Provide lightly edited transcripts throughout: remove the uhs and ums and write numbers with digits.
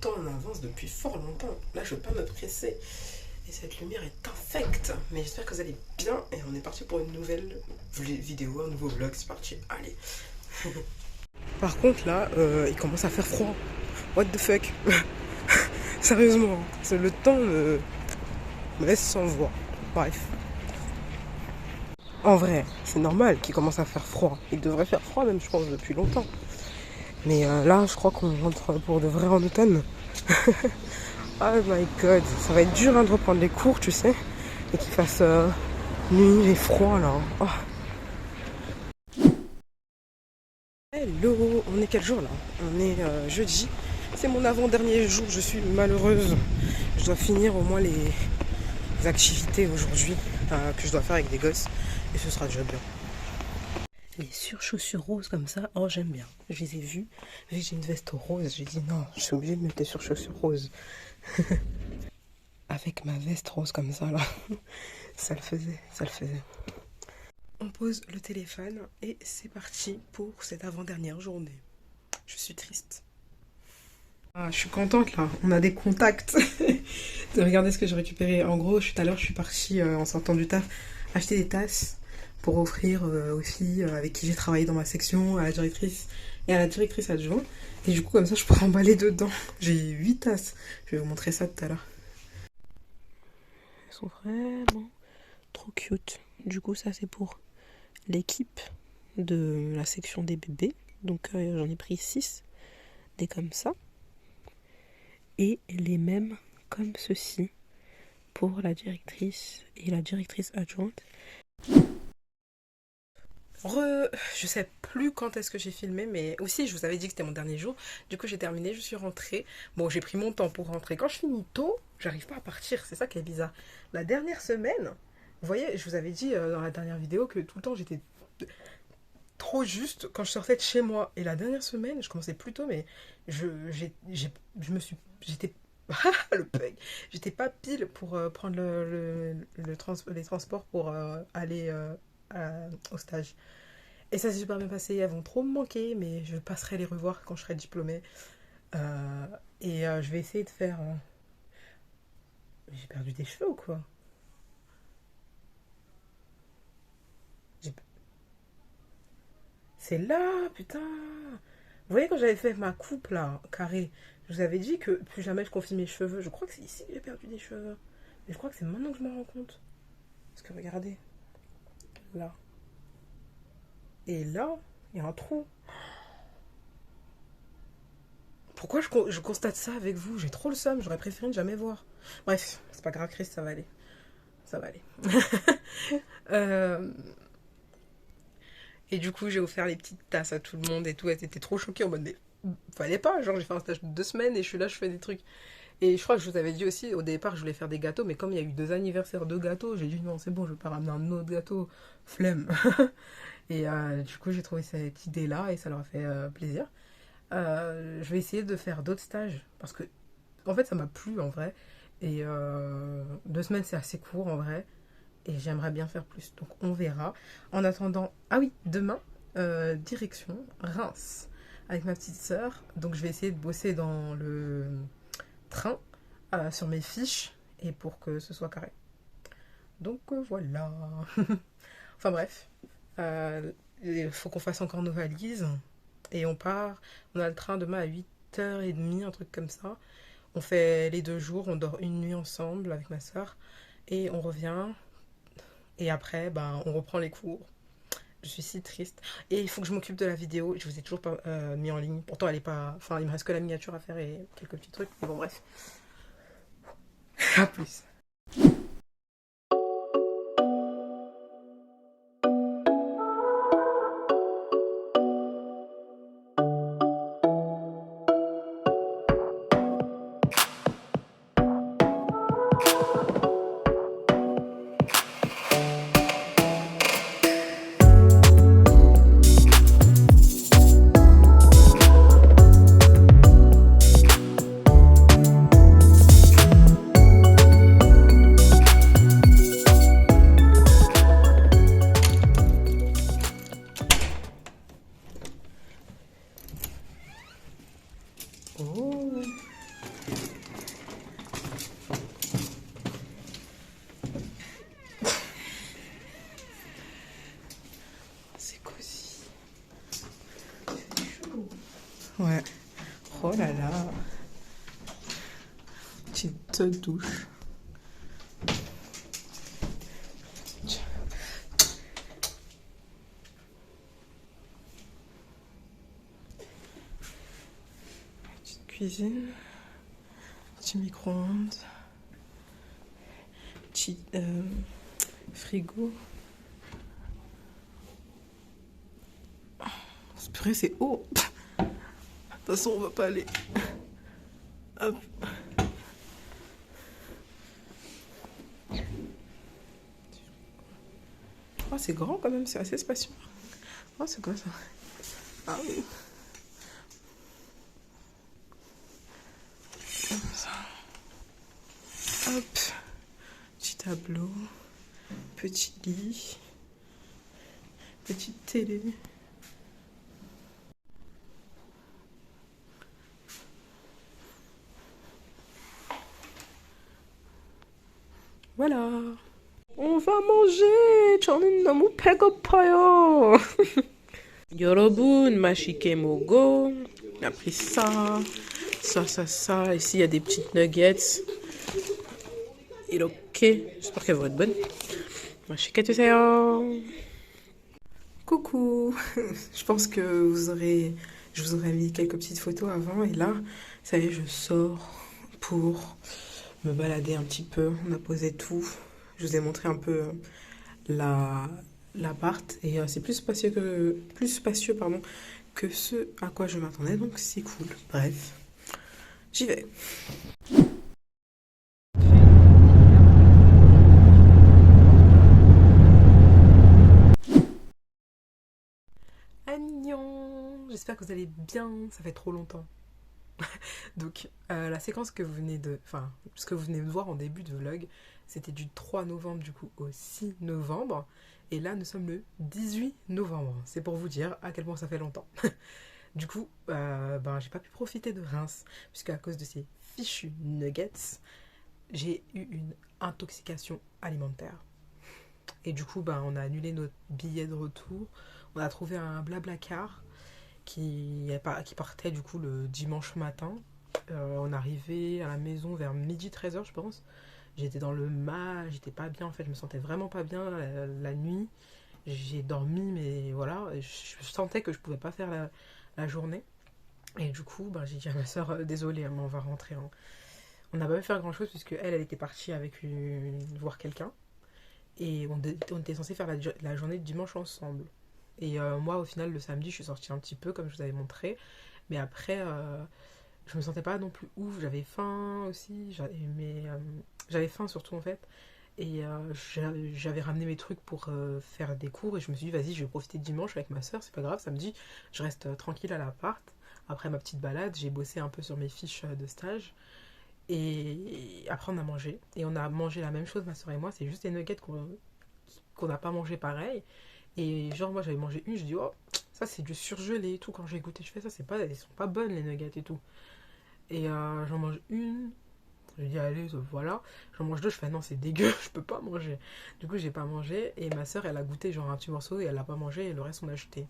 temps en avance depuis fort longtemps. Là, je ne veux pas me presser. Et cette lumière est infecte. Mais j'espère que vous allez bien. Et on est parti pour une nouvelle vidéo, un nouveau vlog. C'est parti, allez. Par contre, là, il commence à faire froid. What the fuck. Sérieusement, le temps me laisse sans voix. Bref. En vrai, c'est normal qu'il commence à faire froid. Il devrait faire froid même, je pense, depuis longtemps. Mais là, je crois qu'on rentre pour de vrai en automne. Oh my god, ça va être dur de reprendre les cours, tu sais. Et qu'il fasse nuit et froid, là. Oh. Hello, on est quel jour, là? On est jeudi. C'est mon avant-dernier jour, je suis malheureuse. Je dois finir au moins les activités aujourd'hui que je dois faire avec des gosses. Et ce sera déjà bien. Les surchaussures roses comme ça, oh j'aime bien. Je les ai vues, vu que j'ai une veste rose, j'ai dit non, je suis obligée de mettre des surchaussures roses. Avec ma veste rose comme ça là, ça le faisait, ça le faisait. On pose le téléphone et c'est parti pour cette avant-dernière journée. Je suis triste. Ah, je suis contente là, on a des contacts. Regardez ce que j'ai récupéré. En gros, tout à l'heure je suis partie en sortant du taf acheter des tasses pour offrir aux filles avec qui j'ai travaillé dans ma section, à la directrice et à la directrice adjointe. Et du coup, comme ça, je pourrais emballer dedans. J'ai 8 tasses. Je vais vous montrer ça tout à l'heure. Elles sont vraiment trop cute. Du coup, ça, c'est pour l'équipe de la section des bébés. Donc, j'en ai pris 6, des comme ça. Et les mêmes comme ceci pour la directrice et la directrice adjointe. Je sais plus quand est-ce que j'ai filmé, mais aussi je vous avais dit que c'était mon dernier jour. Du coup j'ai terminé, je suis rentrée. Bon, j'ai pris mon temps pour rentrer. Quand je finis tôt, j'arrive pas à partir. C'est ça qui est bizarre. La dernière semaine, vous voyez, je vous avais dit dans la dernière vidéo que tout le temps j'étais trop juste quand je sortais de chez moi. Et la dernière semaine, je commençais plus tôt, mais j'étais le bug. J'étais pas pile pour prendre les transports pour aller au stage. Et ça s'est super bien passé. Elles vont trop me manquer, mais je passerai les revoir quand je serai diplômée. Je vais essayer de faire... J'ai perdu des cheveux ou quoi? C'est là, putain. Vous voyez quand j'avais fait ma coupe là, carré, je vous avais dit que plus jamais je confie mes cheveux. Je crois que c'est ici que j'ai perdu des cheveux. Mais je crois que c'est maintenant que je me rends compte. Parce que regardez. Là. Et là, il y a un trou. Pourquoi je constate ça avec vous? J'ai trop le seum, j'aurais préféré ne jamais voir. Bref, c'est pas grave, Chris, ça va aller. Ça va aller. Et du coup, j'ai offert les petites tasses à tout le monde et tout. Elles étaient trop choquées en mode, mais fallait pas. Genre, j'ai fait un stage de 2 semaines et je suis là, je fais des trucs. Et je crois que je vous avais dit aussi, au départ, je voulais faire des gâteaux, mais comme il y a eu 2 anniversaires de gâteaux, j'ai dit non, c'est bon, je vais pas ramener un autre gâteau. Flemme. Et du coup, j'ai trouvé cette idée-là et ça leur a fait plaisir. Je vais essayer de faire d'autres stages parce que, en fait, ça m'a plu en vrai. Et 2 semaines, c'est assez court en vrai. Et j'aimerais bien faire plus. Donc, on verra. En attendant, ah oui, demain, direction Reims avec ma petite sœur. Donc, je vais essayer de bosser dans le train sur mes fiches et pour que ce soit carré. Donc, voilà. Enfin, bref. Il faut qu'on fasse encore nos valises. Et on part. On a le train demain à 8h30, un truc comme ça. On fait les 2 jours. On dort une nuit ensemble avec ma soeur. Et on revient. Et après, on reprend les cours. Je suis si triste. Et il faut que je m'occupe de la vidéo. Je vous ai toujours pas mis en ligne. Pourtant, elle est pas... Enfin, il me reste que la miniature à faire et quelques petits trucs. Mais bon, bref. À plus. Petite douche. Petite cuisine. Petit micro-ondes. Petit frigo. Purée, c'est haut. De toute façon, on va pas aller. Hop. Oh, c'est grand quand même, c'est assez spacieux. Oh, c'est quoi ça? Ah oui. Comme ça. Hop. Petit tableau. Petit lit. Petite télé. Voilà. On va manger. 저는 너무 배고파요. 여러분, 맛있게 먹어. On a pris ça. Ça. Ici, il y a des petites nuggets. 이렇게. J'espère qu'elles vont être bonnes. 맛있게 드세요. Coucou. Je pense que je vous aurais mis quelques petites photos avant. Et là, ça y est, je sors pour me balader un petit peu. On a posé tout. Je vous ai montré un peu l'appart et c'est plus spacieux que ce à quoi je m'attendais, donc c'est cool. Bref, j'y vais. Agnon, j'espère que vous allez bien, ça fait trop longtemps. Donc la séquence que vous venez de, enfin, ce que vous venez de voir en début de vlog, c'était du 3 novembre du coup au 6 novembre. Et là, nous sommes le 18 novembre. C'est pour vous dire à quel point ça fait longtemps. Du coup, j'ai pas pu profiter de Reims, puisque à cause de ces fichus nuggets, j'ai eu une intoxication alimentaire. Et du coup, on a annulé notre billet de retour. On a trouvé un Blablacar qui partait du coup le dimanche matin. On arrivait à la maison vers midi 13h, je pense. J'étais dans le mal, j'étais pas bien en fait, je me sentais vraiment pas bien la nuit. J'ai dormi, mais voilà, je sentais que je pouvais pas faire la journée. Et du coup, j'ai dit à ma soeur, désolée, mais on va rentrer. Hein. On n'a pas pu faire grand chose puisque elle était partie avec voir quelqu'un. Et on était censé faire la journée de dimanche ensemble. Et moi, au final, le samedi, je suis sortie un petit peu, comme je vous avais montré. Mais après, je me sentais pas non plus ouf. J'avais faim aussi. J'avais faim surtout, en fait. Et j'avais ramené mes trucs pour faire des cours. Et je me suis dit, vas-y, je vais profiter de dimanche avec ma soeur. C'est pas grave, samedi, je reste tranquille à l'appart. Après ma petite balade, j'ai bossé un peu sur mes fiches de stage. Et après, on a mangé. Et on a mangé la même chose, ma soeur et moi. C'est juste des nuggets qu'on n'a pas mangé pareil. Et genre, moi, j'avais mangé une. Je dis, oh, ça, c'est du surgelé et tout. Quand j'ai goûté, je fais ça, elles sont pas bonnes, les nuggets et tout. Et j'en mange une. Je dis, allez, voilà. J'en mange deux. Je fais, non, c'est dégueu. Je peux pas manger. Du coup, j'ai pas mangé. Et ma soeur, elle a goûté genre un petit morceau et elle l'a pas mangé. Et le reste, on a jeté.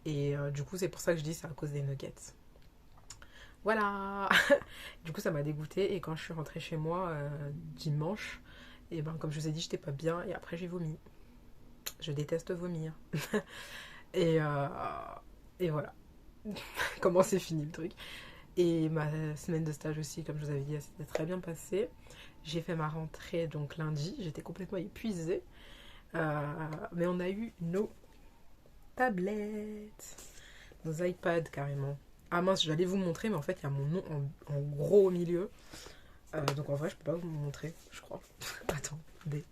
Et du coup, c'est pour ça que je dis, c'est à cause des nuggets. Voilà. Du coup, ça m'a dégoûté. Et quand je suis rentrée chez moi dimanche, et comme je vous ai dit, j'étais pas bien. Et après, j'ai vomi. Je déteste vomir. et, et voilà. Comment c'est fini le truc. Et ma semaine de stage aussi, comme je vous avais dit, elle s'était très bien passée. J'ai fait ma rentrée donc lundi. J'étais complètement épuisée. Mais on a eu nos tablettes, nos iPads carrément. Ah mince, j'allais vous montrer, mais en fait, il y a mon nom en gros au milieu. Donc en vrai, je peux pas vous montrer, je crois. Attendez.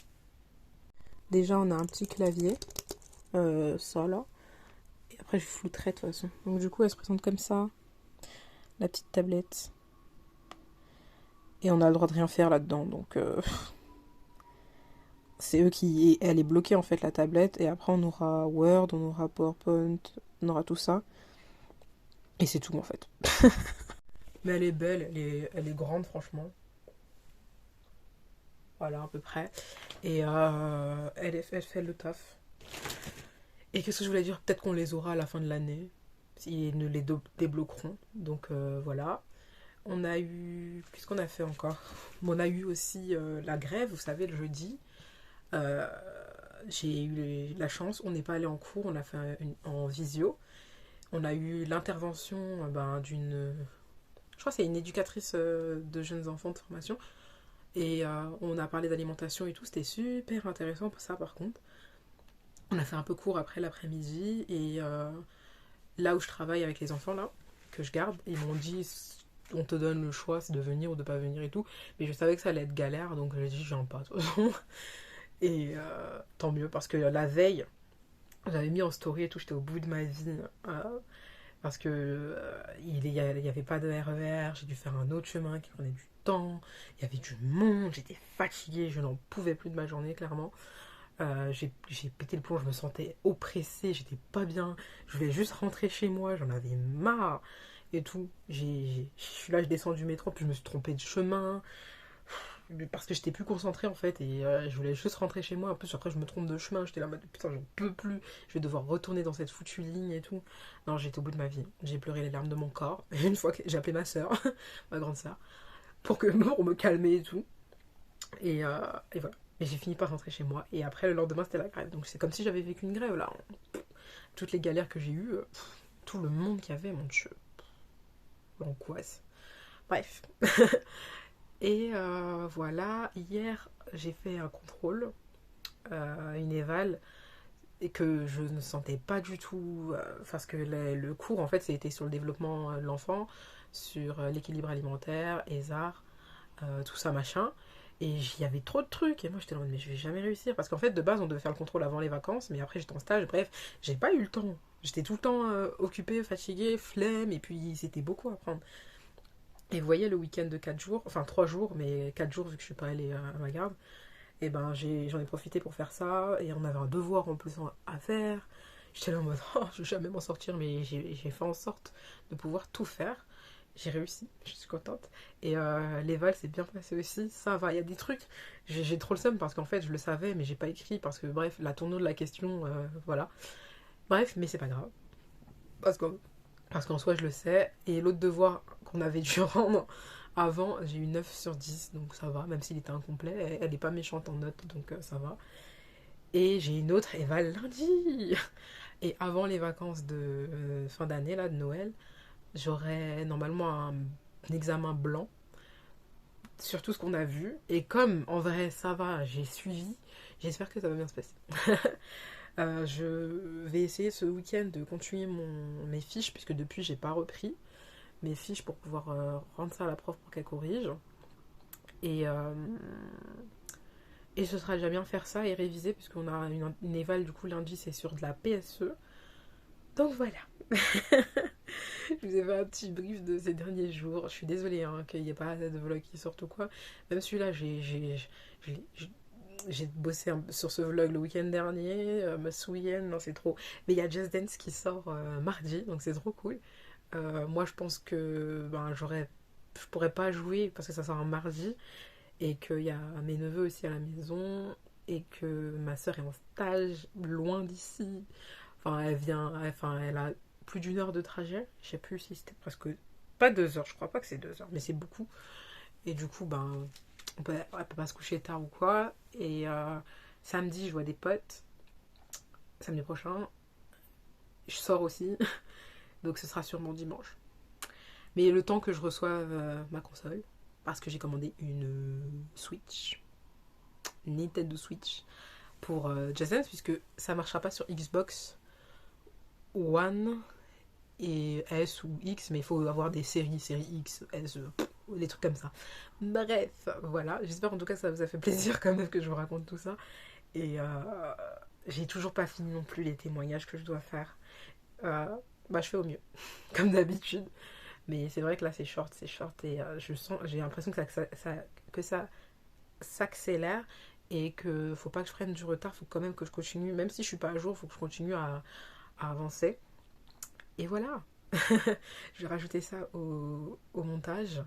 Déjà, on a un petit clavier. Ça là. Et après, je flouterai de toute façon. Donc du coup, elle se présente comme ça. La petite tablette. Et on a le droit de rien faire là-dedans. Donc c'est eux qui... Elle est bloquée en fait, la tablette. Et après, on aura Word, on aura PowerPoint, on aura tout ça. Et c'est tout en fait. Mais elle est belle, elle est grande franchement. Voilà à peu près. Et elle fait le taf. Et qu'est-ce que je voulais dire? Peut-être qu'on les aura à la fin de l'année. Ils ne les débloqueront. Donc voilà. On a eu... Qu'est-ce qu'on a fait encore? On a eu aussi la grève, vous savez, le jeudi. Euh, j'ai eu la chance, on n'est pas allé en cours, on a fait en visio. On a eu l'intervention d'une... Je crois que c'est une éducatrice de jeunes enfants de formation. Et on a parlé d'alimentation et tout, c'était super intéressant pour ça par contre. On a fait un peu court après l'après-midi et là où je travaille avec les enfants là, que je garde, ils m'ont dit on te donne le choix c'est de venir ou de pas venir et tout. Mais je savais que ça allait être galère donc j'ai dit je viens pas de toute façon. Et tant mieux parce que la veille, j'avais mis en story et tout, j'étais au bout de ma vie. Parce que il y avait pas de RER, j'ai dû faire un autre chemin qui prenait du temps, il y avait du monde, j'étais fatiguée, je n'en pouvais plus de ma journée clairement. J'ai pété le plomb, je me sentais oppressée, j'étais pas bien, je voulais juste rentrer chez moi, j'en avais marre et tout. Je suis là, je descends du métro, puis je me suis trompée de chemin, parce que j'étais plus concentrée en fait et je voulais juste rentrer chez moi. En plus après je me trompe de chemin, j'étais là en mode putain j'en peux plus, je vais devoir retourner dans cette foutue ligne et tout. Non, j'étais au bout de ma vie, j'ai pleuré les larmes de mon corps. Et une fois que j'ai appelé ma soeur, ma grande soeur, pour me calmer et tout. Et voilà. Et j'ai fini par rentrer chez moi. Et après le lendemain c'était la grève. Donc c'est comme si j'avais vécu une grève là. Toutes les galères que j'ai eues, tout le monde qu'il y avait, mon dieu. L'angoisse. Bref. Et voilà, hier j'ai fait un contrôle, une éval, et que je ne sentais pas du tout, parce que le cours en fait c'était sur le développement de l'enfant, sur l'équilibre alimentaire, ESAR, tout ça machin, et il y avait trop de trucs, et moi j'étais là, mais je vais jamais réussir, parce qu'en fait de base on devait faire le contrôle avant les vacances, mais après j'étais en stage, bref, j'ai pas eu le temps, j'étais tout le temps occupée, fatiguée, flemme, et puis c'était beaucoup à prendre. Et vous voyez, le week-end de 4 jours, enfin 3 jours, mais 4 jours vu que je suis pas allée à ma garde, et ben j'en ai profité pour faire ça, et on avait un devoir en plus à faire. J'étais là en mode, oh, je vais jamais m'en sortir, mais j'ai fait en sorte de pouvoir tout faire. J'ai réussi, je suis contente. Et l'éval s'est bien passé aussi, ça va. Il y a des trucs, j'ai trop le seum parce qu'en fait je le savais, mais j'ai pas écrit parce que bref, la tournure de la question, voilà. Bref, mais c'est pas grave. Parce qu'en parce qu'en soi, je le sais. Et l'autre devoir qu'on avait dû rendre avant, j'ai eu 9 sur 10, donc ça va, même s'il était incomplet. Elle n'est pas méchante en notes, donc ça va. Et j'ai une autre éval lundi. Et avant les vacances de fin d'année, là, de Noël, j'aurai normalement un examen blanc sur tout ce qu'on a vu. Et comme en vrai, ça va, j'ai suivi, j'espère que ça va bien se passer. Je vais essayer ce week-end de continuer mes fiches, puisque depuis j'ai pas repris mes fiches pour pouvoir rendre ça à la prof pour qu'elle corrige. Et, euh, et ce sera déjà bien faire ça et réviser, puisqu'on a une éval du coup lundi, c'est sur de la PSE. Donc voilà. Je vous ai fait un petit brief de ces derniers jours. Je suis désolée hein, qu'il n'y ait pas de vlog qui sorte ou quoi. Même celui-là, j'ai bossé sur ce vlog le week-end dernier, ce week-end, non c'est trop. Mais il y a Just Dance qui sort mardi, donc c'est trop cool. Moi je pense que je pourrais pas jouer parce que ça sort un mardi et qu'il y a mes neveux aussi à la maison et que ma soeur est en stage loin d'ici. Enfin elle a plus d'une heure de trajet. Je sais plus si c'était presque pas 2 heures, je crois pas que c'est 2 heures, mais c'est beaucoup. Et du coup elle peut pas se coucher tard ou quoi. Et samedi je vois des potes. Samedi prochain je sors aussi. Donc ce sera sûrement dimanche. Mais le temps que je reçoive ma console, parce que j'ai commandé une Switch, une Nintendo Switch pour Just Dance, puisque ça marchera pas sur Xbox One et S ou X, mais il faut avoir des série X, S, des trucs comme ça. Bref, voilà. J'espère en tout cas que ça vous a fait plaisir quand même que je vous raconte tout ça. Et j'ai toujours pas fini non plus les témoignages que je dois faire. Je fais au mieux, comme d'habitude. Mais c'est vrai que là c'est short et j'ai l'impression que ça s'accélère et que faut pas que je prenne du retard, faut quand même que je continue, même si je suis pas à jour, faut que je continue à avancer. Et voilà. Je vais rajouter ça au montage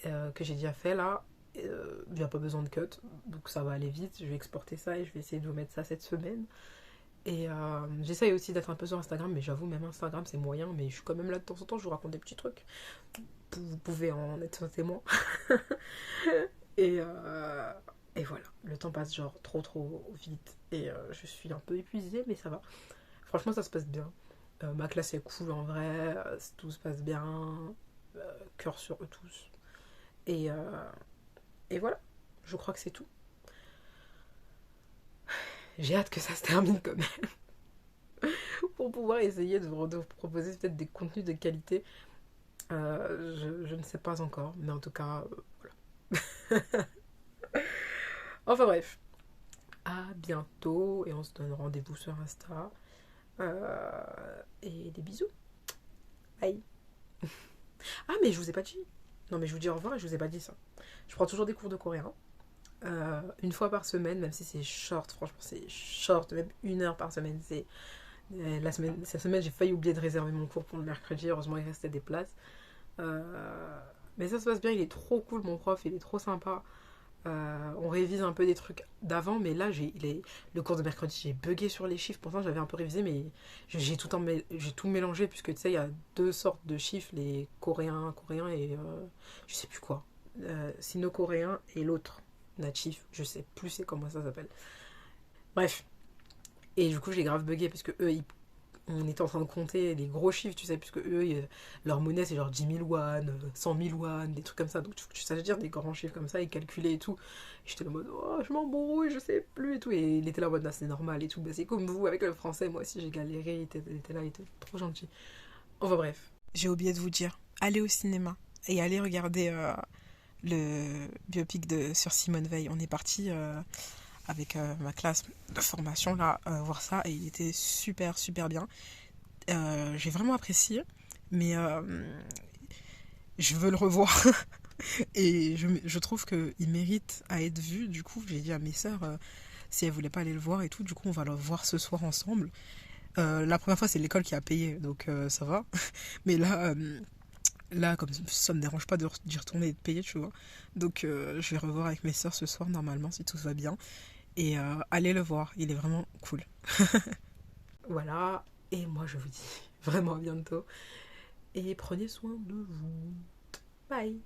que j'ai déjà fait là. Il n'y a pas besoin de cut, donc ça va aller vite. Je vais exporter ça et je vais essayer de vous mettre ça cette semaine. Et j'essaye aussi d'être un peu sur Instagram, mais j'avoue, même Instagram, c'est moyen, mais je suis quand même là de temps en temps, je vous raconte des petits trucs. Vous pouvez en être témoin. Et, euh, et voilà, le temps passe genre trop vite. Et je suis un peu épuisée, mais ça va. Franchement, ça se passe bien. Ma classe est cool en vrai, tout se passe bien. Cœur sur eux tous. Et, euh, et voilà, je crois que c'est tout. J'ai hâte que ça se termine quand même. Pour pouvoir essayer de vous proposer peut-être des contenus de qualité. Je ne sais pas encore, mais en tout cas, voilà. Enfin bref, à bientôt et on se donne rendez-vous sur Insta. Et des bisous. Bye. Ah, mais je vous ai pas dit. Non, mais je vous dis au revoir et je vous ai pas dit ça. Je prends toujours des cours de coréen. Une fois par semaine, même si c'est short, franchement, c'est short, même 1 heure par semaine. Cette semaine, j'ai failli oublier de réserver mon cours pour le mercredi. Heureusement, il restait des places. Mais ça se passe bien, il est trop cool, mon prof, il est trop sympa. On révise un peu des trucs d'avant, mais là, le cours de mercredi, j'ai bugué sur les chiffres. Pourtant, j'avais un peu révisé, mais j'ai tout mélangé, puisque tu sais, il y a 2 sortes de chiffres, les coréens et je sais plus quoi. Sino-coréen et l'autre, natif, je sais plus c'est comment ça s'appelle. Bref. Et du coup, j'ai grave bugué, parce que on était en train de compter les gros chiffres, tu sais, puisque leur monnaie c'est genre 10 000 won, 100 000 won, des trucs comme ça. Donc tu sais dire des grands chiffres comme ça et calculer et tout. Et j'étais en mode, oh, je m'embrouille, je sais plus et tout. Et il était là en mode, là, c'est normal et tout. Bah, c'est comme vous avec le français, moi aussi j'ai galéré. Il était là, il était trop gentil. Enfin bref. J'ai oublié de vous dire, allez au cinéma et allez regarder le biopic sur Simone Veil. On est parti avec ma classe de formation là voir ça et il était super bien. J'ai vraiment apprécié, mais je veux le revoir et je trouve qu'il mérite à être vu. Du coup, j'ai dit à mes sœurs si elles voulaient pas aller le voir et tout, du coup on va le voir ce soir ensemble. La première fois c'est l'école qui a payé, donc ça va. Mais là, comme ça me dérange pas d'y retourner et de payer, tu vois. Donc je vais revoir avec mes sœurs ce soir normalement si tout va bien. Et allez le voir, il est vraiment cool. Voilà, et moi je vous dis vraiment à bientôt. Et prenez soin de vous. Bye.